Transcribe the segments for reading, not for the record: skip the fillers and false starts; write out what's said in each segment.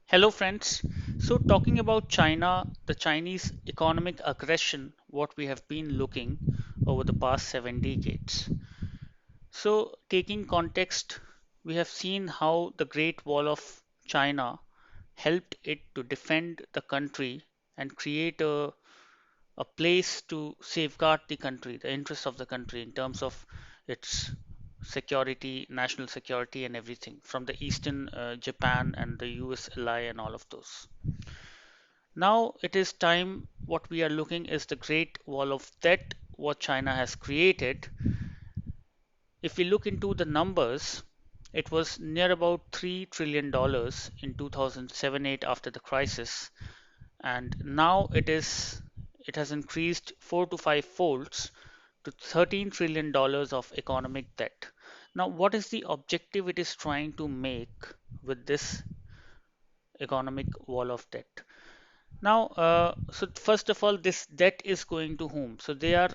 Hello, friends. So, talking about China, the Chinese economic aggression, what we have been looking over the past 7 decades. So, taking context, we have seen how the Great Wall of China helped it to defend the country and create a place to safeguard the country, the interests of the country in terms of its security, national security, and everything from the Eastern Japan and the US ally and all of those. Now it is time. What we are looking is the Great Wall of Debt, what China has created. If we look into the numbers, it was near about $3 trillion in 2007-8 after the crisis, and now it has increased 4 to 5 folds to $13 trillion of economic debt. Now, what is the objective it is trying to make with this economic wall of debt? Now, so first of all, this debt is going to whom? So they are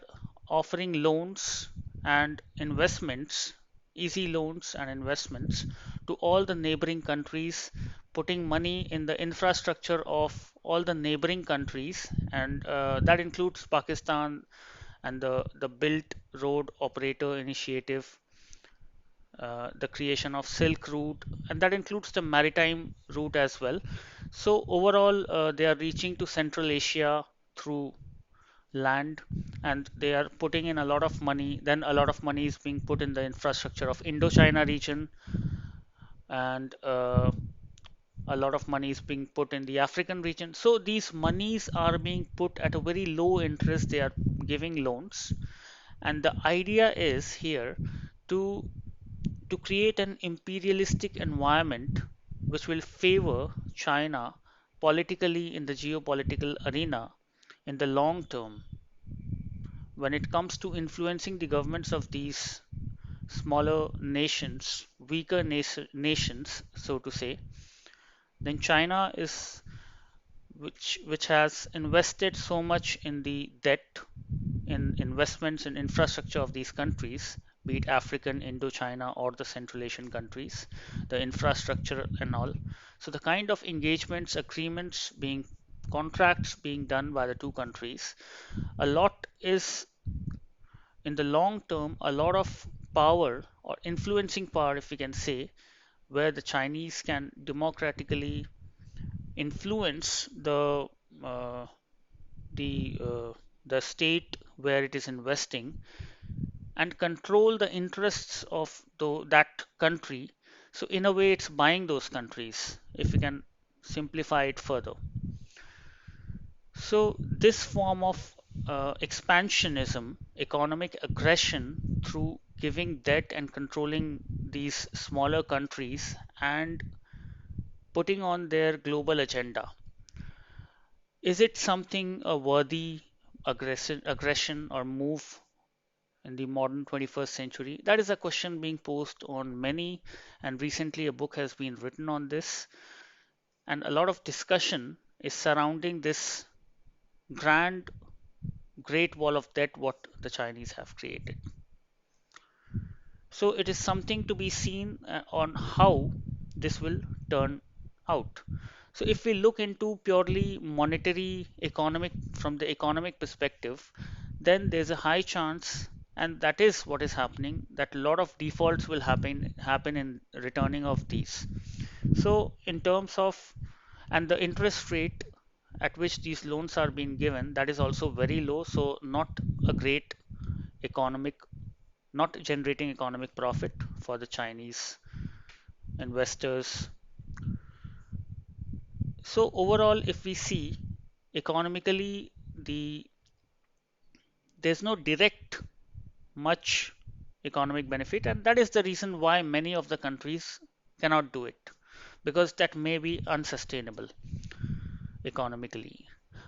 offering loans and investments, easy loans and investments to all the neighboring countries, putting money in the infrastructure of all the neighboring countries, and that includes Pakistan and the Belt Road Operator Initiative, the creation of Silk Route, and that includes the maritime route as well. So overall, they are reaching to Central Asia through land, and they are putting in a lot of money. Then a lot of money is being put in the infrastructure of Indochina region, and a lot of money is being put in the African region. So these monies are being put at a very low interest. They are giving loans, and the idea is here to to create an imperialistic environment which will favor China politically in the geopolitical arena in the long term. When it comes to influencing the governments of these smaller nations, weaker nations, so to say, then China is which has invested so much in the debt, in investments in infrastructure of these countries, be it African, Indochina, or the Central Asian countries, the infrastructure and all. So the kind of engagements, agreements being contracts being done by the two countries, a lot is in the long term, a lot of power or influencing power, if we can say, where the Chinese can democratically influence uh, the uh, the state where it is investing and control the interests of that country. So in a way, it's buying those countries, if we can simplify it further. So this form of expansionism, economic aggression through giving debt and controlling these smaller countries and putting on their global agenda, is it something a worthy aggression or move in the modern 21st century? That is a question being posed on many, and recently a book has been written on this, and a lot of discussion is surrounding this grand, great wall of debt what the Chinese have created. So it is something to be seen on how this will turn out. So if we look into purely monetary economic from the economic perspective, then there's a high chance, and that is what is happening, that a lot of defaults will happen in returning of these. So in terms of, and the interest rate at which these loans are being given, that is also very low, so not a great economic, not generating economic profit for the Chinese investors. So overall, if we see economically, there's no direct much economic benefit, and that is the reason why many of the countries cannot do it, because that may be unsustainable economically.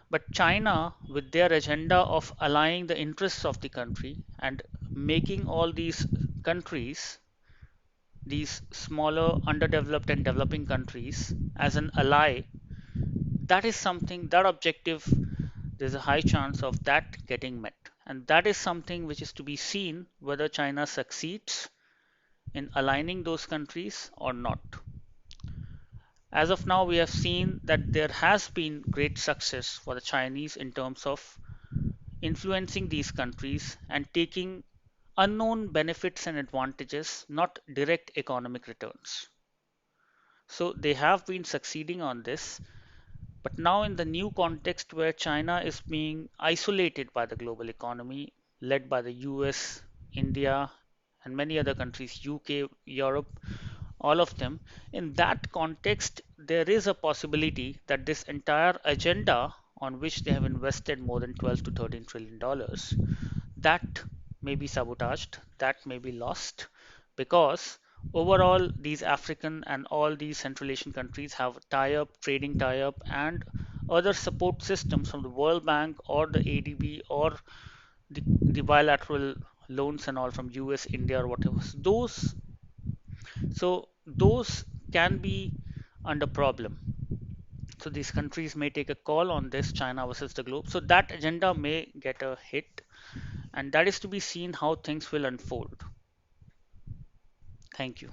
But China, with their agenda of aligning the interests of the country and making all these countries, these smaller, underdeveloped, and developing countries, as an ally, that is something, that objective, there's a high chance of that getting met. And that is something which is to be seen whether China succeeds in aligning those countries or not. As of now, we have seen that there has been great success for the Chinese in terms of influencing these countries and taking unknown benefits and advantages, not direct economic returns. So they have been succeeding on this. But now, in the new context where China is being isolated by the global economy, led by the US, India, and many other countries, UK, Europe, all of them, in that context, there is a possibility that this entire agenda on which they have invested more than 12 to 13 trillion dollars, that may be sabotaged, that may be lost, because overall these African and all these Central Asian countries have tie-up, trading tie-up, and other support systems from the World Bank or the ADB or the bilateral loans and all from US, India, or whatever. Those can be under problem. So these countries may take a call on this China versus the globe. So that agenda may get a hit, and that is to be seen how things will unfold. Thank you.